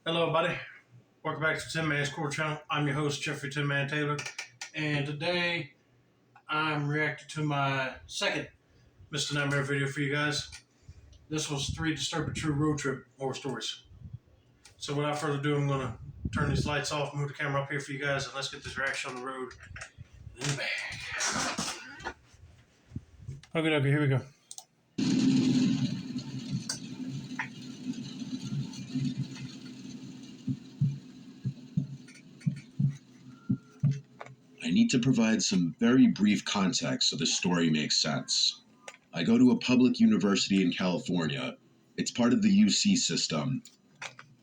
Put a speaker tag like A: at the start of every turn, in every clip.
A: Hello, everybody. Welcome back to Tin Man's Core Channel. I'm your host, Jeffrey Tin Man Taylor, and today I'm reacting to my second Mr. Nightmare video for you guys. This was 3 Disturbing True Road Trip horror stories. So without further ado, I'm going to turn these lights off, move the camera up here for you guys, and let's get this reaction on the road in the bag. Okay, here we go.
B: I need to provide some very brief context so the story makes sense. I go to a public university in California. It's part of the UC system.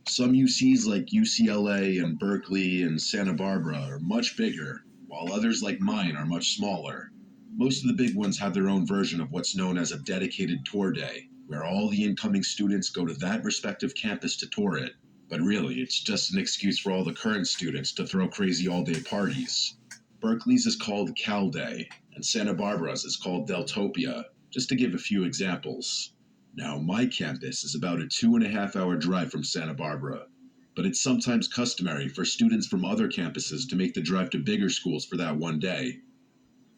B: Some UCs like UCLA and Berkeley and Santa Barbara are much bigger, while others like mine are much smaller. Most of the big ones have their own version of what's known as a dedicated tour day, where all the incoming students go to that respective campus to tour it. But really, it's just an excuse for all the current students to throw crazy all-day parties. Berkeley's is called Cal Day, and Santa Barbara's is called Deltopia, just to give a few examples. Now, my campus is about a 2.5-hour drive from Santa Barbara, but it's sometimes customary for students from other campuses to make the drive to bigger schools for that one day.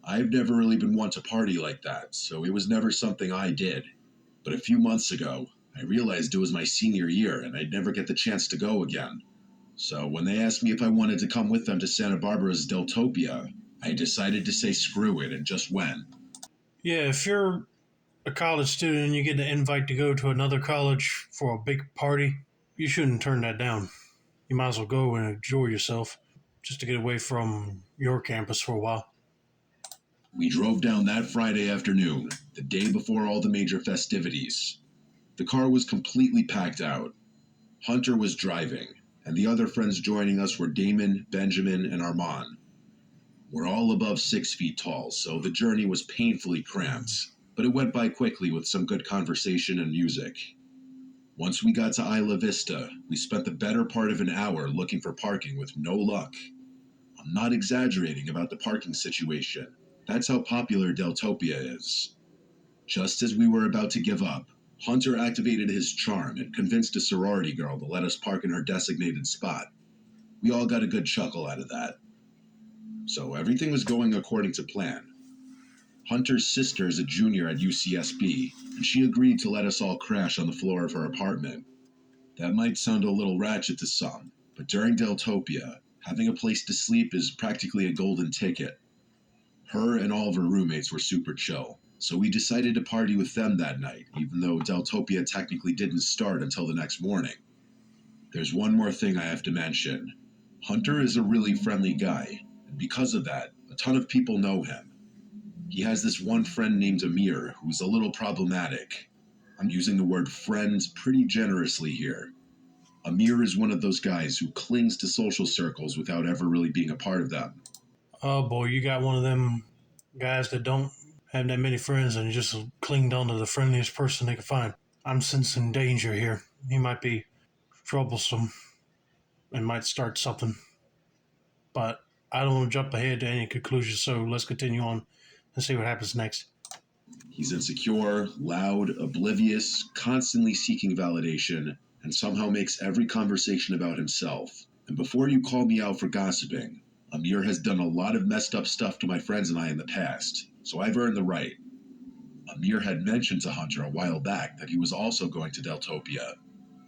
B: I've never really been one to party like that, so it was never something I did. But a few months ago, I realized it was my senior year and I'd never get the chance to go again. So when they asked me if I wanted to come with them to Santa Barbara's Deltopia, I decided to say screw it and just went.
A: Yeah, if you're a college student and you get an invite to go to another college for a big party, you shouldn't turn that down. You might as well go and enjoy yourself just to get away from your campus for a while.
B: We drove down that Friday afternoon, the day before all the major festivities. The car was completely packed out. Hunter was driving, and the other friends joining us were Damon, Benjamin, and Armand. We're all above 6 feet tall, so the journey was painfully cramped, but it went by quickly with some good conversation and music. Once we got to Isla Vista, we spent the better part of an hour looking for parking with no luck. I'm not exaggerating about the parking situation. That's how popular Deltopia is. Just as we were about to give up, Hunter activated his charm and convinced a sorority girl to let us park in her designated spot. We all got a good chuckle out of that. So everything was going according to plan. Hunter's sister is a junior at UCSB, and she agreed to let us all crash on the floor of her apartment. That might sound a little ratchet to some, but during Deltopia, having a place to sleep is practically a golden ticket. Her and all of her roommates were super chill, so we decided to party with them that night, even though Deltopia technically didn't start until the next morning. There's one more thing I have to mention. Hunter is a really friendly guy, and because of that, a ton of people know him. He has this one friend named Amir, who's a little problematic. I'm using the word friend pretty generously here. Amir is one of those guys who clings to social circles without ever really being a part of them.
A: Oh boy, you got one of them guys that don't have that many friends and just clinged on to the friendliest person they could find. I'm sensing danger here. He might be troublesome and might start something. But I don't want to jump ahead to any conclusions, so let's continue on and see what happens next.
B: He's insecure, loud, oblivious, constantly seeking validation, and somehow makes every conversation about himself. And before you call me out for gossiping, Amir has done a lot of messed up stuff to my friends and I in the past, so I've earned the right. Amir had mentioned to Hunter a while back that he was also going to Deltopia.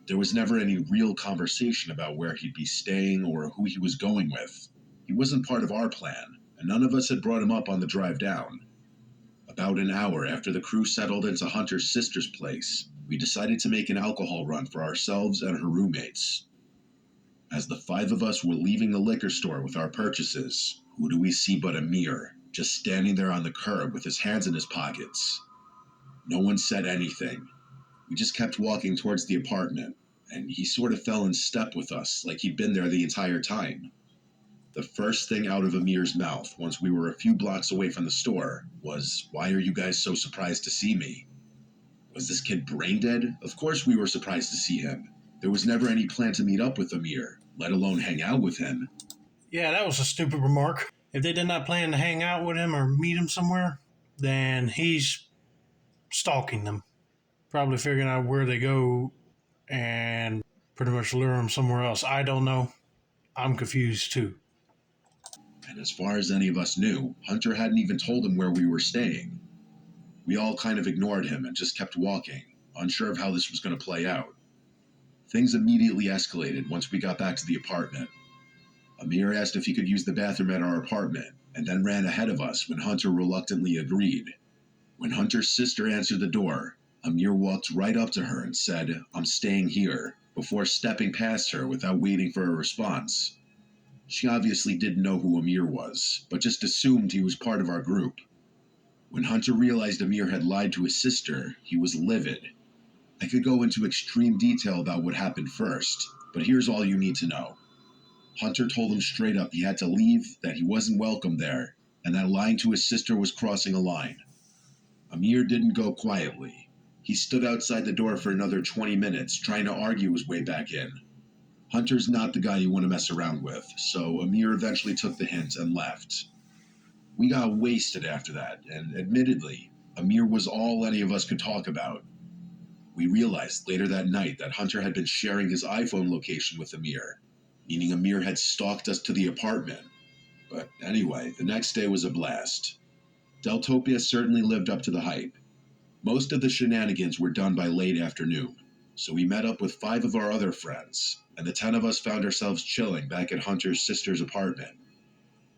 B: There was never any real conversation about where he'd be staying or who he was going with. He wasn't part of our plan, and none of us had brought him up on the drive down. About an hour after the crew settled into Hunter's sister's place, we decided to make an alcohol run for ourselves and her roommates. As the 5 of us were leaving the liquor store with our purchases, who do we see but Amir, just standing there on the curb with his hands in his pockets. No one said anything. We just kept walking towards the apartment, and he sort of fell in step with us, like he'd been there the entire time. The first thing out of Amir's mouth, once we were a few blocks away from the store, was, "Why are you guys so surprised to see me?" Was this kid brain dead? Of course we were surprised to see him. There was never any plan to meet up with Amir, let alone hang out with him.
A: Yeah, that was a stupid remark. If they did not plan to hang out with him or meet him somewhere, then he's stalking them. Probably figuring out where they go and pretty much lure him somewhere else. I don't know. I'm confused too.
B: And as far as any of us knew, Hunter hadn't even told him where we were staying. We all kind of ignored him and just kept walking, unsure of how this was going to play out. Things immediately escalated once we got back to the apartment. Amir asked if he could use the bathroom at our apartment, and then ran ahead of us when Hunter reluctantly agreed. When Hunter's sister answered the door, Amir walked right up to her and said, "I'm staying here," before stepping past her without waiting for a response. She obviously didn't know who Amir was, but just assumed he was part of our group. When Hunter realized Amir had lied to his sister, he was livid. I could go into extreme detail about what happened first, but here's all you need to know. Hunter told him straight up he had to leave, that he wasn't welcome there, and that lying to his sister was crossing a line. Amir didn't go quietly. He stood outside the door for another 20 minutes, trying to argue his way back in. Hunter's not the guy you want to mess around with, so Amir eventually took the hint and left. We got wasted after that, and admittedly, Amir was all any of us could talk about. We realized later that night that Hunter had been sharing his iPhone location with Amir, meaning Amir had stalked us to the apartment. But anyway, the next day was a blast. Deltopia certainly lived up to the hype. Most of the shenanigans were done by late afternoon, so we met up with 5 of our other friends, and the 10 of us found ourselves chilling back at Hunter's sister's apartment.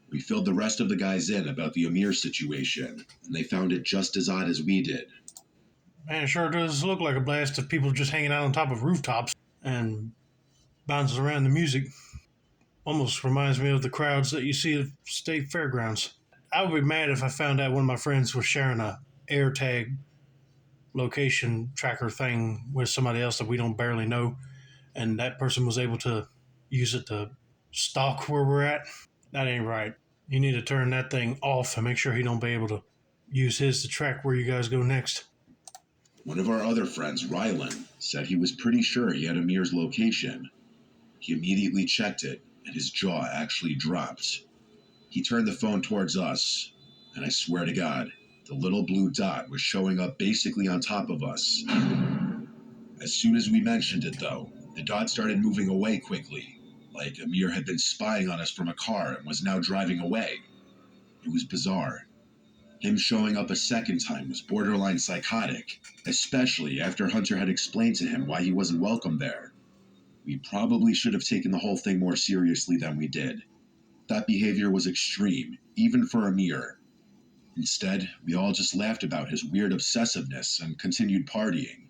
B: We filled the rest of the guys in about the Amir situation, and they found it just as odd as we did.
A: Man, it sure does look like a blast of people just hanging out on top of rooftops and bouncing around the music. Almost reminds me of the crowds that you see at state fairgrounds. I would be mad if I found out one of my friends was sharing a AirTag location tracker thing with somebody else that we don't barely know, and that person was able to use it to stalk where we're at. That ain't right. You need to turn that thing off and make sure he don't be able to use his to track where you guys go next.
B: One of our other friends, Rylan, said he was pretty sure he had Amir's location. He immediately checked it, and his jaw actually dropped. He turned the phone towards us, and I swear to God, the little blue dot was showing up basically on top of us. As soon as we mentioned it, though, the dot started moving away quickly, like Amir had been spying on us from a car and was now driving away. It was bizarre. Him showing up a second time was borderline psychotic, especially after Hunter had explained to him why he wasn't welcome there. We probably should have taken the whole thing more seriously than we did. That behavior was extreme, even for Amir. Instead, we all just laughed about his weird obsessiveness and continued partying.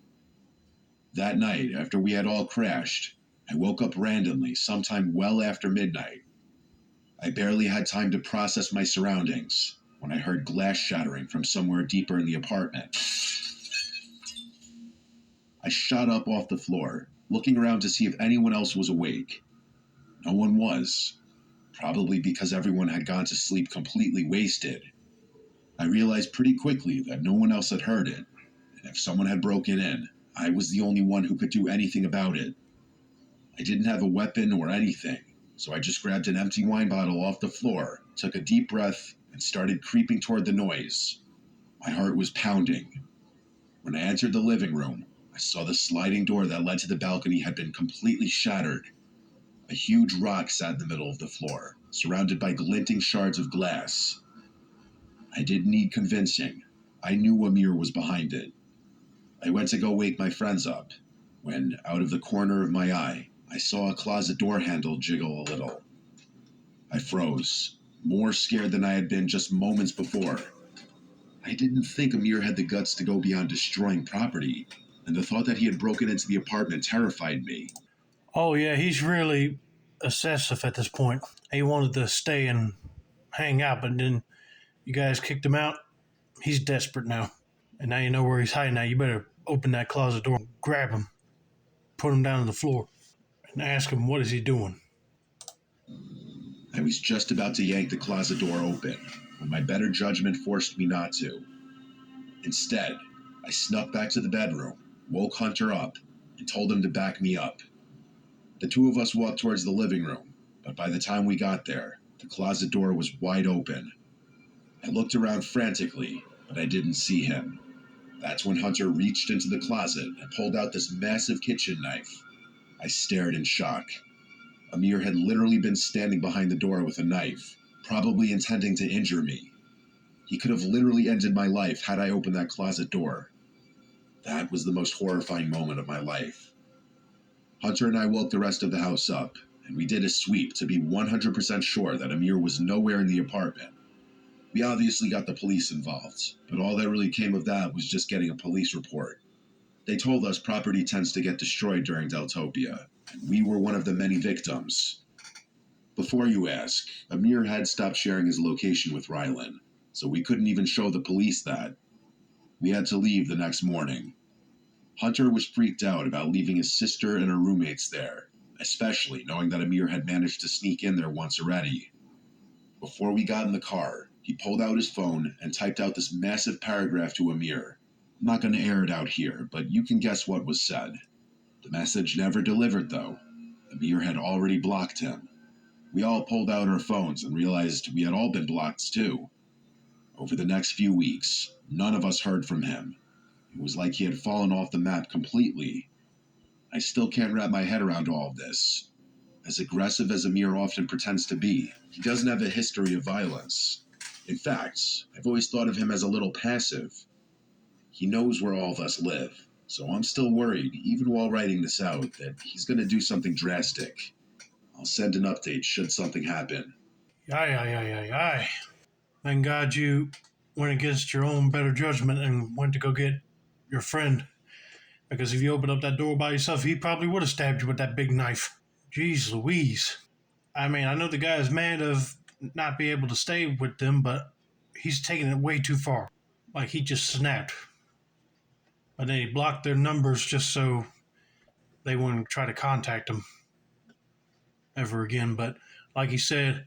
B: That night, after we had all crashed, I woke up randomly sometime well after midnight. I barely had time to process my surroundings when I heard glass shattering from somewhere deeper in the apartment. I shot up off the floor, looking around to see if anyone else was awake. No one was, probably because everyone had gone to sleep completely wasted. I realized pretty quickly that no one else had heard it, and if someone had broken in, I was the only one who could do anything about it. I didn't have a weapon or anything, so I just grabbed an empty wine bottle off the floor, took a deep breath, and started creeping toward the noise. My heart was pounding. When I entered the living room, I saw the sliding door that led to the balcony had been completely shattered. A huge rock sat in the middle of the floor, surrounded by glinting shards of glass. I didn't need convincing. I knew Amir was behind it. I went to go wake my friends up, when, out of the corner of my eye, I saw a closet door handle jiggle a little. I froze, more scared than I had been just moments before. I didn't think Amir had the guts to go beyond destroying property, and the thought that he had broken into the apartment terrified me.
A: Oh, yeah, he's really obsessive at this point. He wanted to stay and hang out, but then you guys kicked him out. He's desperate now. And now you know where he's hiding. Now you better open that closet door, grab him, put him down on the floor, and ask him what is he doing.
B: I was just about to yank the closet door open, when my better judgment forced me not to. Instead, I snuck back to the bedroom, woke Hunter up, and told him to back me up. The two of us walked towards the living room, but by the time we got there, the closet door was wide open. I looked around frantically, but I didn't see him. That's when Hunter reached into the closet and pulled out this massive kitchen knife. I stared in shock. Amir had literally been standing behind the door with a knife, probably intending to injure me. He could have literally ended my life had I opened that closet door. That was the most horrifying moment of my life. Hunter and I woke the rest of the house up, and we did a sweep to be 100% sure that Amir was nowhere in the apartment. We obviously got the police involved, but all that really came of that was just getting a police report. They told us property tends to get destroyed during Deltopia, and we were one of the many victims. Before you ask, Amir had stopped sharing his location with Rylan, so we couldn't even show the police that. We had to leave the next morning. Hunter was freaked out about leaving his sister and her roommates there, especially knowing that Amir had managed to sneak in there once already. Before we got in the car, he pulled out his phone and typed out this massive paragraph to Amir. I'm not going to air it out here, but you can guess what was said. The message never delivered, though. Amir had already blocked him. We all pulled out our phones and realized we had all been blocked too. Over the next few weeks, none of us heard from him. It was like he had fallen off the map completely. I still can't wrap my head around all of this. As aggressive as Amir often pretends to be, he doesn't have a history of violence. In fact, I've always thought of him as a little passive. He knows where all of us live, so I'm still worried, even while writing this out, that he's going to do something drastic. I'll send an update should something happen.
A: Yay. Thank God you went against your own better judgment and went to go get your friend. Because if you opened up that door by yourself, he probably would have stabbed you with that big knife. Jeez Louise. I mean, I know the guy is mad of not being able to stay with them, but he's taking it way too far. Like he just snapped. But then he blocked their numbers just so they wouldn't try to contact him ever again. But like he said,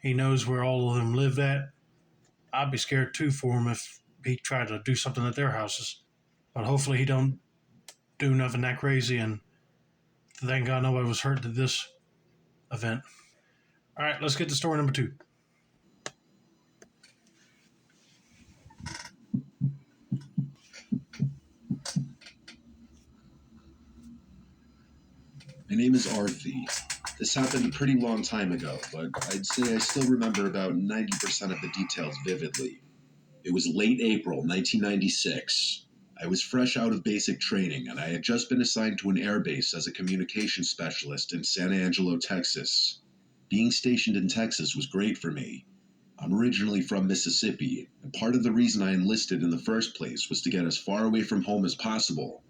A: he knows where all of them live at. I'd be scared too for him if he tried to do something at their houses. But hopefully he don't do nothing that crazy, and thank God nobody was hurt at this event. All right, let's get to story number 2.
B: My name is Arthi. This happened a pretty long time ago, but I'd say I still remember about 90% of the details vividly. It was late April 1996. I was fresh out of basic training, and I had just been assigned to an airbase as a communications specialist in San Angelo, Texas. Being stationed in Texas was great for me. I'm originally from Mississippi, and part of the reason I enlisted in the first place was to get as far away from home as possible.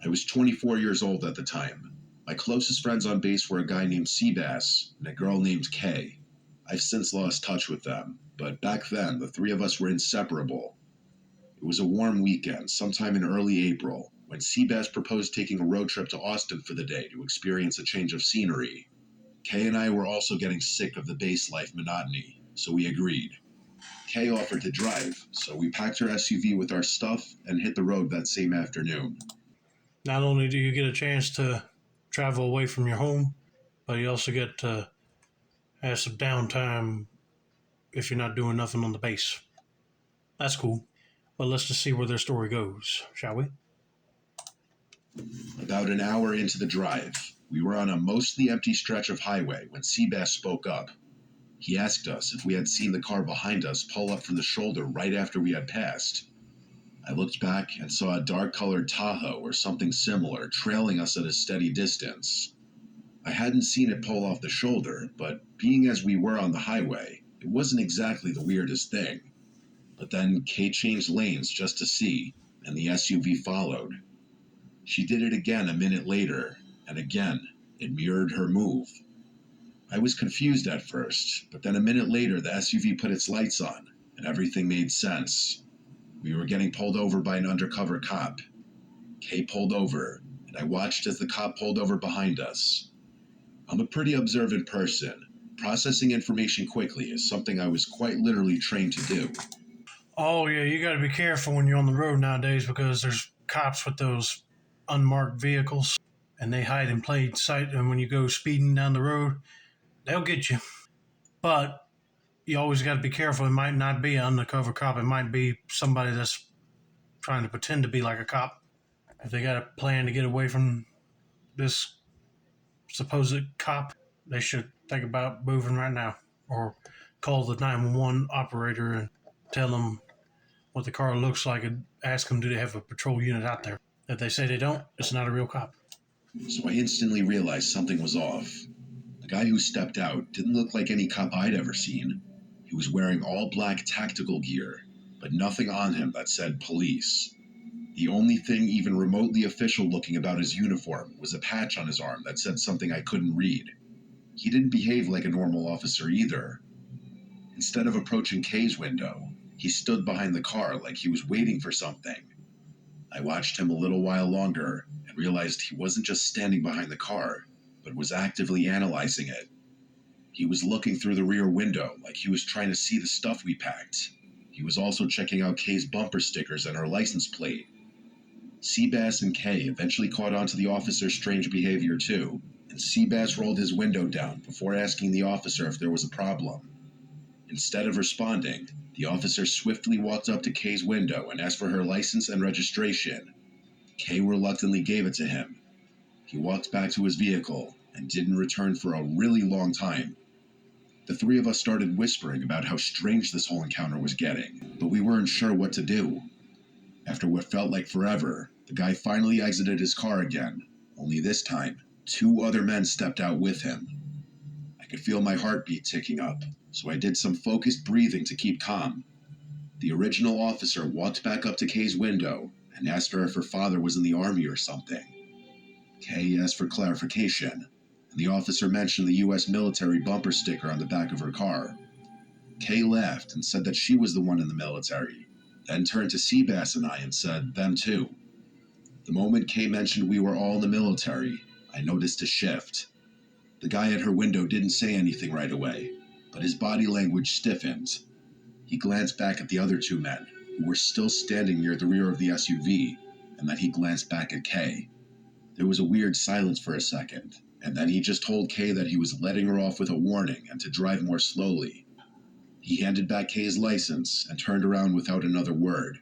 B: I was 24 years old at the time. My closest friends on base were a guy named Seabass and a girl named Kay. I've since lost touch with them, but back then the three of us were inseparable. It was a warm weekend, sometime in early April, when Seabass proposed taking a road trip to Austin for the day to experience a change of scenery. Kay and I were also getting sick of the base life monotony, so we agreed. Kay offered to drive, so we packed her SUV with our stuff and hit the road that same afternoon.
A: Not only do you get a chance to travel away from your home, but you also get to have some downtime if you're not doing nothing on the base. That's cool. But let's just see where their story goes, shall we?
B: About an hour into the drive, we were on a mostly empty stretch of highway when Seabass spoke up. He asked us if we had seen the car behind us pull up from the shoulder right after we had passed. I looked back and saw a dark-colored Tahoe or something similar trailing us at a steady distance. I hadn't seen it pull off the shoulder, but being as we were on the highway, it wasn't exactly the weirdest thing. But then Kay changed lanes just to see, and the SUV followed. She did it again a minute later, and again, it mirrored her move. I was confused at first, but then a minute later the SUV put its lights on, and everything made sense. We were getting pulled over by an undercover cop. Kay pulled over, and I watched as the cop pulled over behind us. I'm a pretty observant person. Processing information quickly is something I was quite literally trained to do.
A: Oh, yeah, you got to be careful when you're on the road nowadays because there's cops with those unmarked vehicles, and they hide in plain sight, and when you go speeding down the road, they'll get you. But you always got to be careful. It might not be an undercover cop. It might be somebody that's trying to pretend to be like a cop. If they got a plan to get away from this supposed cop, they should think about moving right now, or call the 911 operator and tell them what the car looks like and ask them, do they have a patrol unit out there? If they say they don't, it's not a real cop.
B: So I instantly realized something was off. The guy who stepped out didn't look like any cop I'd ever seen. He was wearing all black tactical gear, but nothing on him that said police. The only thing even remotely official looking about his uniform was a patch on his arm that said something I couldn't read. He didn't behave like a normal officer either. Instead of approaching Kay's window, he stood behind the car like he was waiting for something. I watched him a little while longer and realized he wasn't just standing behind the car, but was actively analyzing it. He was looking through the rear window like he was trying to see the stuff we packed. He was also checking out Kay's bumper stickers and her license plate. Seabass and Kay eventually caught on to the officer's strange behavior too, and Seabass rolled his window down before asking the officer if there was a problem. Instead of responding, the officer swiftly walked up to Kay's window and asked for her license and registration. Kay reluctantly gave it to him. He walked back to his vehicle and didn't return for a really long time. The three of us started whispering about how strange this whole encounter was getting, but we weren't sure what to do. After what felt like forever, the guy finally exited his car again, only this time, 2 other men stepped out with him. I could feel my heartbeat ticking up, so I did some focused breathing to keep calm. The original officer walked back up to Kay's window and asked her if her father was in the army or something. Kay asked for clarification, and the officer mentioned the U.S. military bumper sticker on the back of her car. Kay laughed and said that she was the one in the military, then turned to Seabass and I and said, them too. The moment Kay mentioned we were all in the military, I noticed a shift. The guy at her window didn't say anything right away, but his body language stiffened. He glanced back at the other 2 men, who were still standing near the rear of the SUV, and then he glanced back at Kay. There was a weird silence for a second, and then he just told Kay that he was letting her off with a warning and to drive more slowly. He handed back Kay's license and turned around without another word.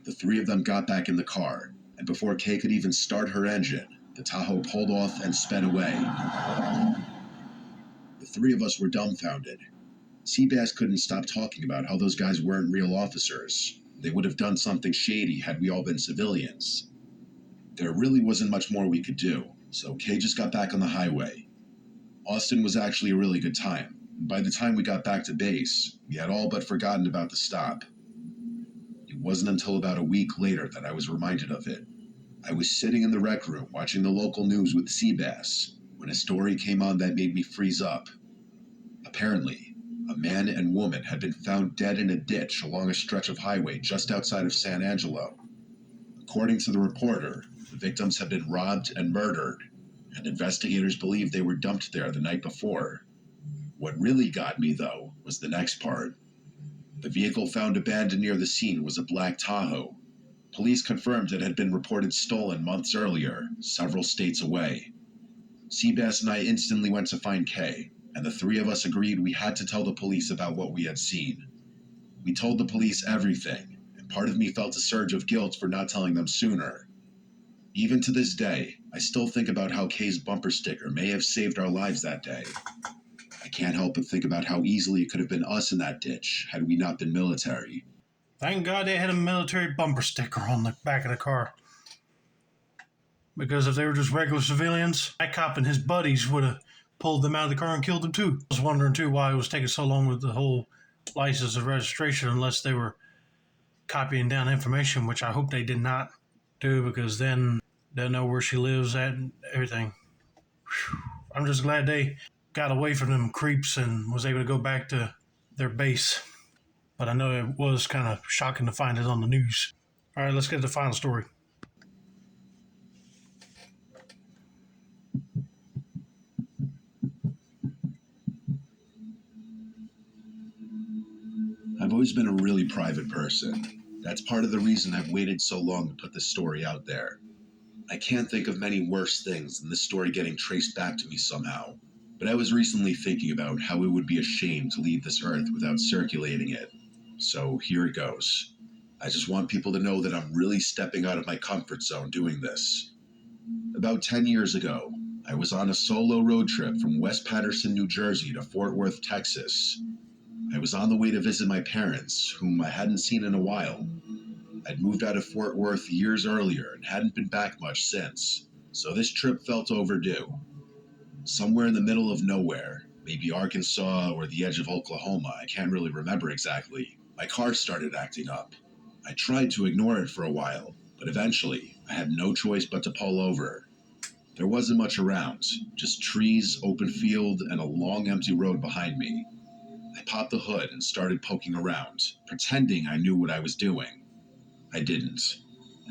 B: The 3 of them got back in the car, and before Kay could even start her engine, the Tahoe pulled off and sped away. The 3 of us were dumbfounded. Seabass couldn't stop talking about how those guys weren't real officers. They would have done something shady had we all been civilians. There really wasn't much more we could do, so Kay just got back on the highway. Austin was actually a really good time. By the time we got back to base, we had all but forgotten about the stop. It wasn't until about a week later that I was reminded of it. I was sitting in the rec room watching the local news with Seabass when a story came on that made me freeze up. Apparently, a man and woman had been found dead in a ditch along a stretch of highway just outside of San Angelo. According to the reporter, the victims had been robbed and murdered, and investigators believe they were dumped there the night before. What really got me, though, was the next part. The vehicle found abandoned near the scene was a Black Tahoe. Police confirmed it had been reported stolen months earlier, several states away. Seabass and I instantly went to find Kay, and the 3 of us agreed we had to tell the police about what we had seen. We told the police everything, and part of me felt a surge of guilt for not telling them sooner. Even to this day, I still think about how Kay's bumper sticker may have saved our lives that day. I can't help but think about how easily it could have been us in that ditch had we not been military.
A: Thank God they had a military bumper sticker on the back of the car. Because if they were just regular civilians, that cop and his buddies would have pulled them out of the car and killed them too. I was wondering too why it was taking so long with the whole license and registration, unless they were copying down information, which I hope they did not do, because then they'll know where she lives at and everything. Whew. I'm just glad they got away from them creeps and was able to go back to their base. But I know it was kind of shocking to find it on the news. All right, let's get to the final story.
B: I've always been a really private person. That's part of the reason I've waited so long to put this story out there. I can't think of many worse things than this story getting traced back to me somehow. But I was recently thinking about how it would be a shame to leave this earth without circulating it. So here it goes. I just want people to know that I'm really stepping out of my comfort zone doing this. About 10 years ago, I was on a solo road trip from West Patterson, New Jersey to Fort Worth, Texas. I was on the way to visit my parents, whom I hadn't seen in a while. I'd moved out of Fort Worth years earlier and hadn't been back much since, so this trip felt overdue. Somewhere in the middle of nowhere, maybe Arkansas or the edge of Oklahoma, I can't really remember exactly, my car started acting up. I tried to ignore it for a while, but eventually I had no choice but to pull over. There wasn't much around, just trees, open field, and a long empty road behind me. I popped the hood and started poking around, pretending I knew what I was doing. I didn't.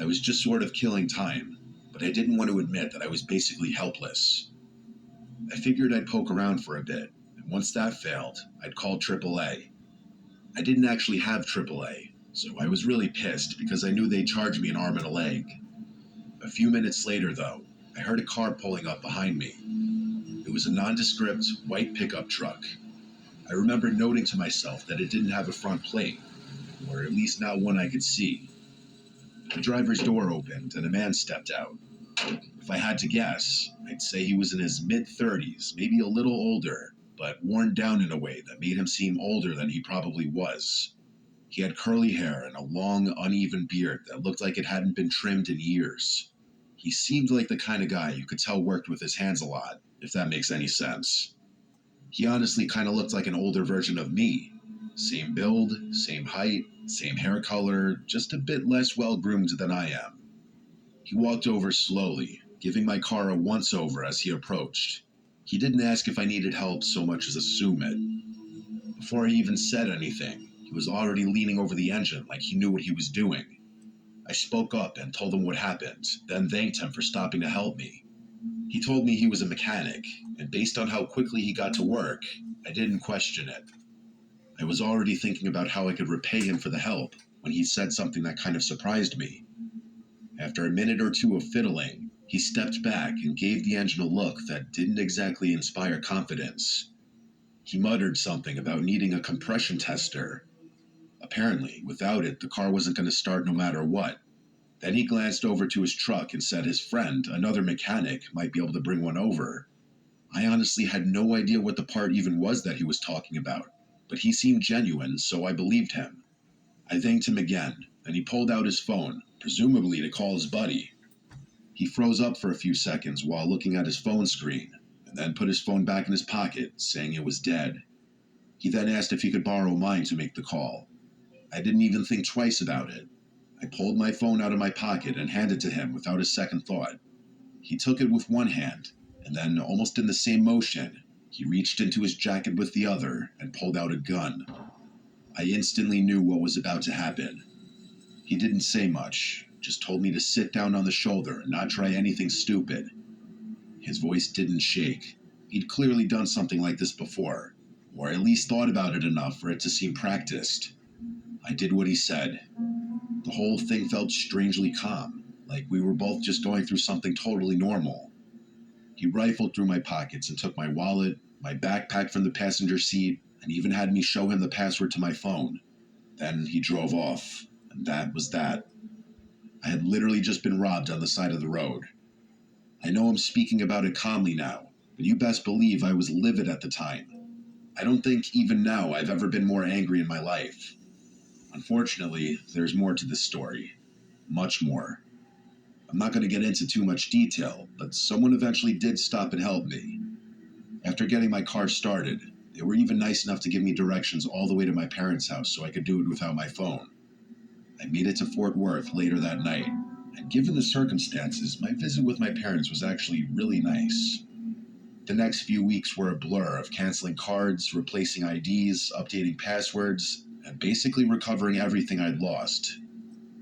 B: I was just sort of killing time, but I didn't want to admit that I was basically helpless. I figured I'd poke around for a bit, and once that failed, I'd call AAA. I didn't actually have AAA, so I was really pissed because I knew they'd charge me an arm and a leg. A few minutes later, though, I heard a car pulling up behind me. It was a nondescript, white pickup truck. I remember noting to myself that it didn't have a front plate, or at least not one I could see. The driver's door opened and a man stepped out. If I had to guess, I'd say he was in his mid-30s, maybe a little older, but worn down in a way that made him seem older than he probably was. He had curly hair and a long, uneven beard that looked like it hadn't been trimmed in years. He seemed like the kind of guy you could tell worked with his hands a lot, if that makes any sense. He honestly kind of looked like an older version of me. Same build, same height, same hair color, just a bit less well-groomed than I am. He walked over slowly, giving my car a once-over as he approached. He didn't ask if I needed help so much as assume it. Before I even said anything, he was already leaning over the engine like he knew what he was doing. I spoke up and told him what happened, then thanked him for stopping to help me. He told me he was a mechanic, and based on how quickly he got to work, I didn't question it. I was already thinking about how I could repay him for the help when he said something that kind of surprised me. After a minute or two of fiddling, he stepped back and gave the engine a look that didn't exactly inspire confidence. He muttered something about needing a compression tester. Apparently, without it, the car wasn't going to start no matter what. Then he glanced over to his truck and said his friend, another mechanic, might be able to bring one over. I honestly had no idea what the part even was that he was talking about, but he seemed genuine, so I believed him. I thanked him again, and he pulled out his phone, presumably to call his buddy. He froze up for a few seconds while looking at his phone screen, and then put his phone back in his pocket, saying it was dead. He then asked if he could borrow mine to make the call. I didn't even think twice about it. I pulled my phone out of my pocket and handed it to him without a second thought. He took it with one hand, and then, almost in the same motion, he reached into his jacket with the other and pulled out a gun. I instantly knew what was about to happen. He didn't say much, just told me to sit down on the shoulder and not try anything stupid. His voice didn't shake. He'd clearly done something like this before, or at least thought about it enough for it to seem practiced. I did what he said. The whole thing felt strangely calm, like we were both just going through something totally normal. He rifled through my pockets and took my wallet, my backpack from the passenger seat, and even had me show him the password to my phone. Then he drove off, and that was that. I had literally just been robbed on the side of the road. I know I'm speaking about it calmly now, but you best believe I was livid at the time. I don't think even now I've ever been more angry in my life. Unfortunately, there's more to this story. Much more. I'm not going to get into too much detail, but someone eventually did stop and help me. After getting my car started, they were even nice enough to give me directions all the way to my parents' house so I could do it without my phone. I made it to Fort Worth later that night, and given the circumstances, my visit with my parents was actually really nice. The next few weeks were a blur of canceling cards, replacing IDs, updating passwords, and basically recovering everything I'd lost.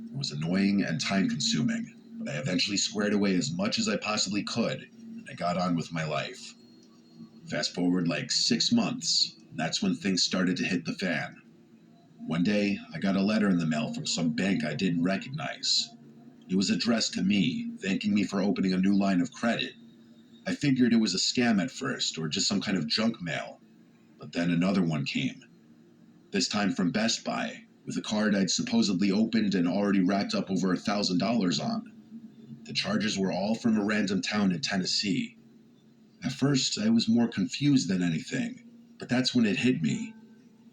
B: It was annoying and time-consuming, but I eventually squared away as much as I possibly could, and I got on with my life. Fast forward like 6 months, and that's when things started to hit the fan. One day, I got a letter in the mail from some bank I didn't recognize. It was addressed to me, thanking me for opening a new line of credit. I figured it was a scam at first, or just some kind of junk mail, but then another one came. This time from Best Buy, with a card I'd supposedly opened and already racked up over $1,000 on. The charges were all from a random town in Tennessee. At first, I was more confused than anything, but that's when it hit me.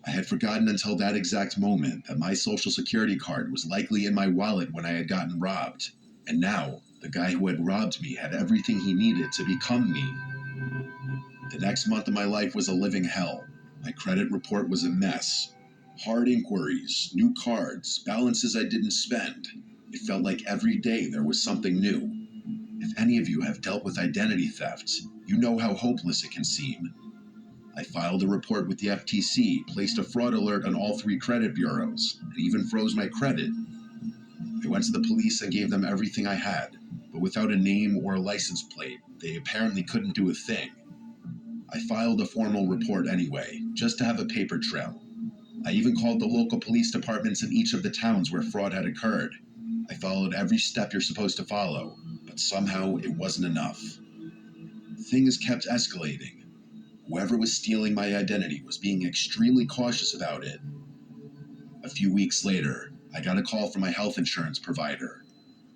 B: I had forgotten until that exact moment that my social security card was likely in my wallet when I had gotten robbed. And now, the guy who had robbed me had everything he needed to become me. The next month of my life was a living hell. My credit report was a mess. Hard inquiries, new cards, balances I didn't spend. It felt like every day there was something new. If any of you have dealt with identity theft, you know how hopeless it can seem. I filed a report with the FTC, placed a fraud alert on all 3 credit bureaus, and even froze my credit. I went to the police and gave them everything I had, but without a name or a license plate, they apparently couldn't do a thing. I filed a formal report anyway, just to have a paper trail. I even called the local police departments in each of the towns where fraud had occurred. I followed every step you're supposed to follow, but somehow it wasn't enough. Things kept escalating. Whoever was stealing my identity was being extremely cautious about it. A few weeks later, I got a call from my health insurance provider.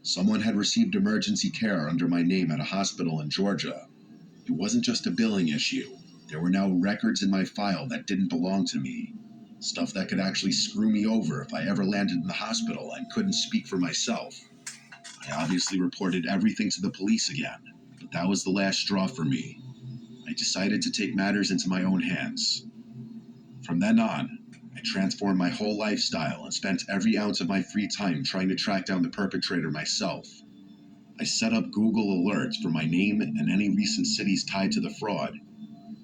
B: Someone had received emergency care under my name at a hospital in Georgia. It wasn't just a billing issue. There were now records in my file that didn't belong to me. Stuff that could actually screw me over if I ever landed in the hospital and couldn't speak for myself. I obviously reported everything to the police again, but that was the last straw for me. I decided to take matters into my own hands. From then on, I transformed my whole lifestyle and spent every ounce of my free time trying to track down the perpetrator myself. I set up Google alerts for my name and any recent cities tied to the fraud.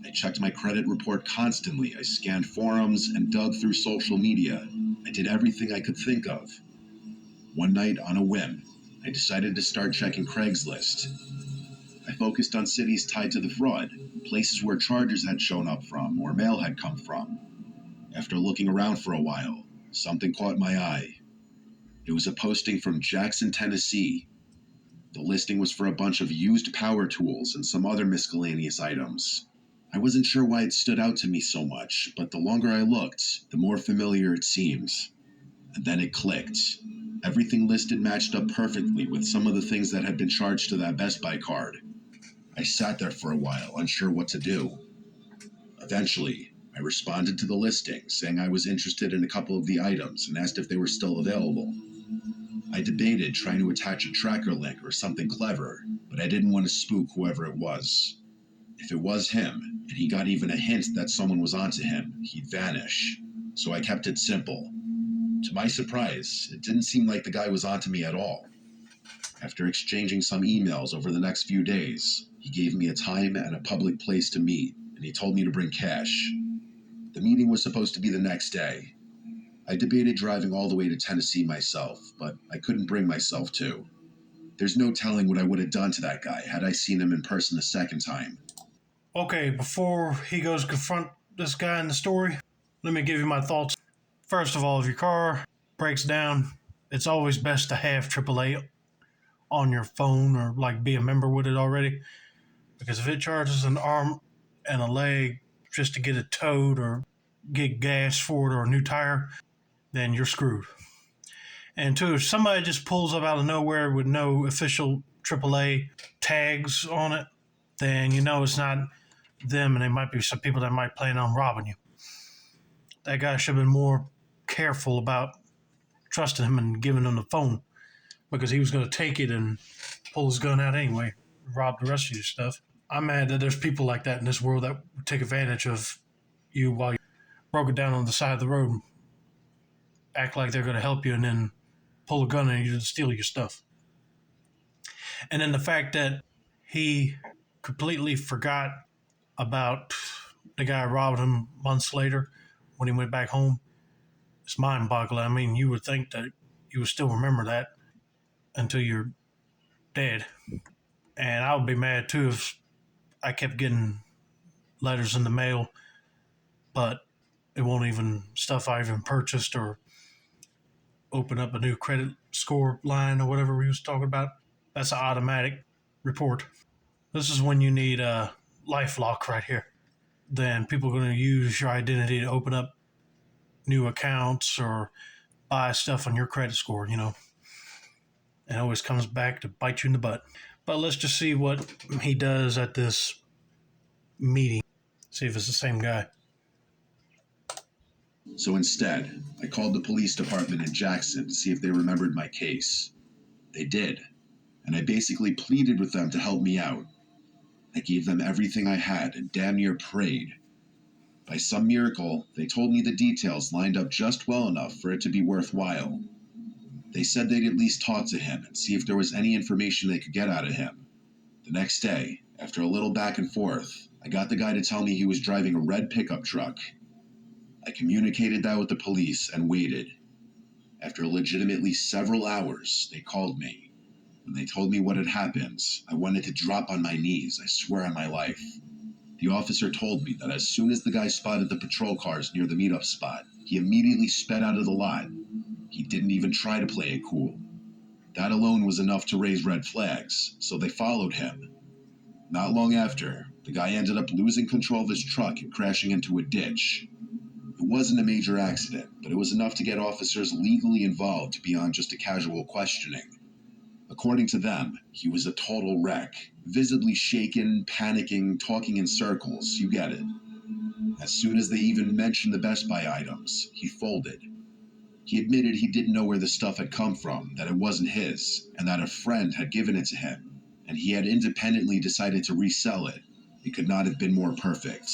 B: I checked my credit report constantly. I scanned forums and dug through social media. I did everything I could think of. One night, on a whim, I decided to start checking Craigslist. I focused on cities tied to the fraud, places where charges had shown up from or mail had come from. After looking around for a while, something caught my eye. It was a posting from Jackson, Tennessee. The listing was for a bunch of used power tools and some other miscellaneous items. I wasn't sure why it stood out to me so much, but the longer I looked, the more familiar it seemed. And then it clicked. Everything listed matched up perfectly with some of the things that had been charged to that Best Buy card. I sat there for a while, unsure what to do. Eventually, I responded to the listing, saying I was interested in a couple of the items and asked if they were still available. I debated trying to attach a tracker link or something clever, but I didn't want to spook whoever it was. If it was him, and he got even a hint that someone was onto him, he'd vanish. So I kept it simple. To my surprise, it didn't seem like the guy was onto me at all. After exchanging some emails over the next few days, he gave me a time and a public place to meet, and he told me to bring cash. The meeting was supposed to be the next day. I debated driving all the way to Tennessee myself, but I couldn't bring myself to. There's no telling what I would have done to that guy had I seen him in person a second time.
A: Okay, before he goes confront this guy in the story, let me give you my thoughts. First of all, if your car breaks down, it's always best to have AAA on your phone or like be a member with it already. Because if it charges an arm and a leg just to get it towed or get gas for it or a new tire, then you're screwed. And two, if somebody just pulls up out of nowhere with no official AAA tags on it, then you know it's not them, and there might be some people that might plan on robbing you. That guy should have been more careful about trusting him and giving him the phone, because he was going to take it and pull his gun out anyway, rob the rest of your stuff. I'm mad that there's people like that in this world that would take advantage of you while you broke it down on the side of the road, act like they're going to help you, and then pull a gun on you to steal your stuff. And then the fact that he completely forgot about the guy robbed him months later when he went back home, it's mind-boggling. I mean, you would think that you would still remember that until you're dead. And I would be mad too if I kept getting letters in the mail, but it won't even stuff I even purchased or open up a new credit score line or whatever we was talking about. That's an automatic report. This is when you need a LifeLock right here. Then people are going to use your identity to open up new accounts or buy stuff on your credit score, you know. And it always comes back to bite you in the butt. But let's just see what he does at this meeting. See if it's the same guy.
B: So instead, I called the police department in Jackson to see if they remembered my case. They did, and I basically pleaded with them to help me out. I gave them everything I had and damn near prayed. By some miracle, they told me the details lined up just well enough for it to be worthwhile. They said they'd at least talk to him and see if there was any information they could get out of him. The next day, after a little back and forth, I got the guy to tell me he was driving a red pickup truck. I communicated that with the police and waited. After legitimately several hours, they called me. When they told me what had happened, I wanted to drop on my knees, I swear on my life. The officer told me that as soon as the guy spotted the patrol cars near the meetup spot, he immediately sped out of the lot. He didn't even try to play it cool. That alone was enough to raise red flags, so they followed him. Not long after, the guy ended up losing control of his truck and crashing into a ditch. It wasn't a major accident, but it was enough to get officers legally involved beyond just a casual questioning. According to them, he was a total wreck, visibly shaken, panicking, talking in circles, you get it. As soon as they even mentioned the Best Buy items, he folded. He admitted he didn't know where the stuff had come from, that it wasn't his, and that a friend had given it to him, and he had independently decided to resell it. It could not have been more perfect.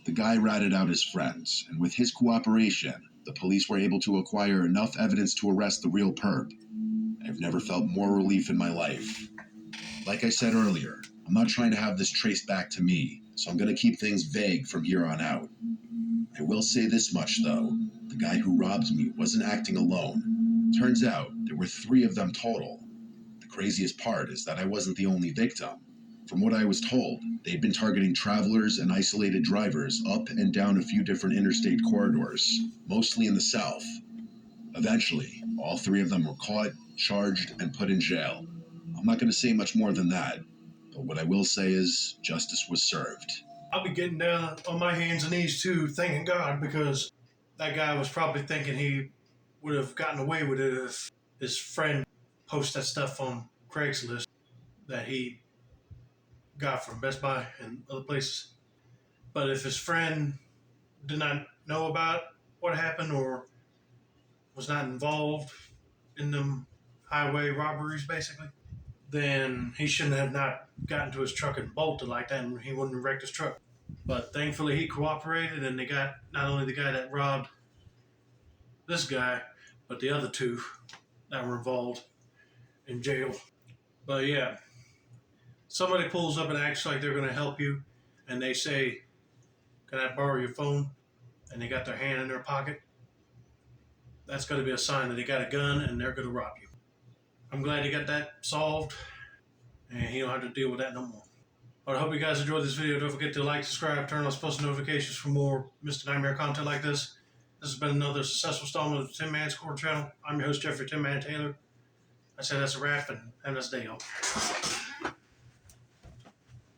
B: The guy ratted out his friends, and with his cooperation, the police were able to acquire enough evidence to arrest the real perp. I've never felt more relief in my life. Like I said earlier, I'm not trying to have this traced back to me, so I'm going to keep things vague from here on out. I will say this much, though. The guy who robbed me wasn't acting alone. Turns out there were 3 of them total. The craziest part is that I wasn't the only victim. From what I was told, they'd been targeting travelers and isolated drivers up and down a few different interstate corridors, mostly in the south. Eventually, all 3 of them were caught, charged, and put in jail. I'm not going to say much more than that, but what I will say is justice was served.
A: I'll be getting down on my hands and knees too, thanking God, because that guy was probably thinking he would have gotten away with it if his friend posted that stuff on Craigslist that he got from Best Buy and other places. But if his friend did not know about what happened or was not involved in them highway robberies, basically, then he shouldn't have not gotten to his truck and bolted like that, and he wouldn't have wrecked his truck. But thankfully, he cooperated, and they got not only the guy that robbed this guy, but the other 2 that were involved in jail. But yeah, somebody pulls up and acts like they're going to help you, and they say, "Can I borrow your phone?" and they got their hand in their pocket. That's going to be a sign that they got a gun and they're going to rob you. I'm glad he got that solved, and he don't have to deal with that no more. But I hope you guys enjoyed this video. Don't forget to like, subscribe, turn on post notifications for more Mr. Nightmare content like this. This has been another successful installment of the Tin Man's Corner channel. I'm your host, Jeffrey Tin Man Taylor. I said that's a wrap, and have a nice day, y'all.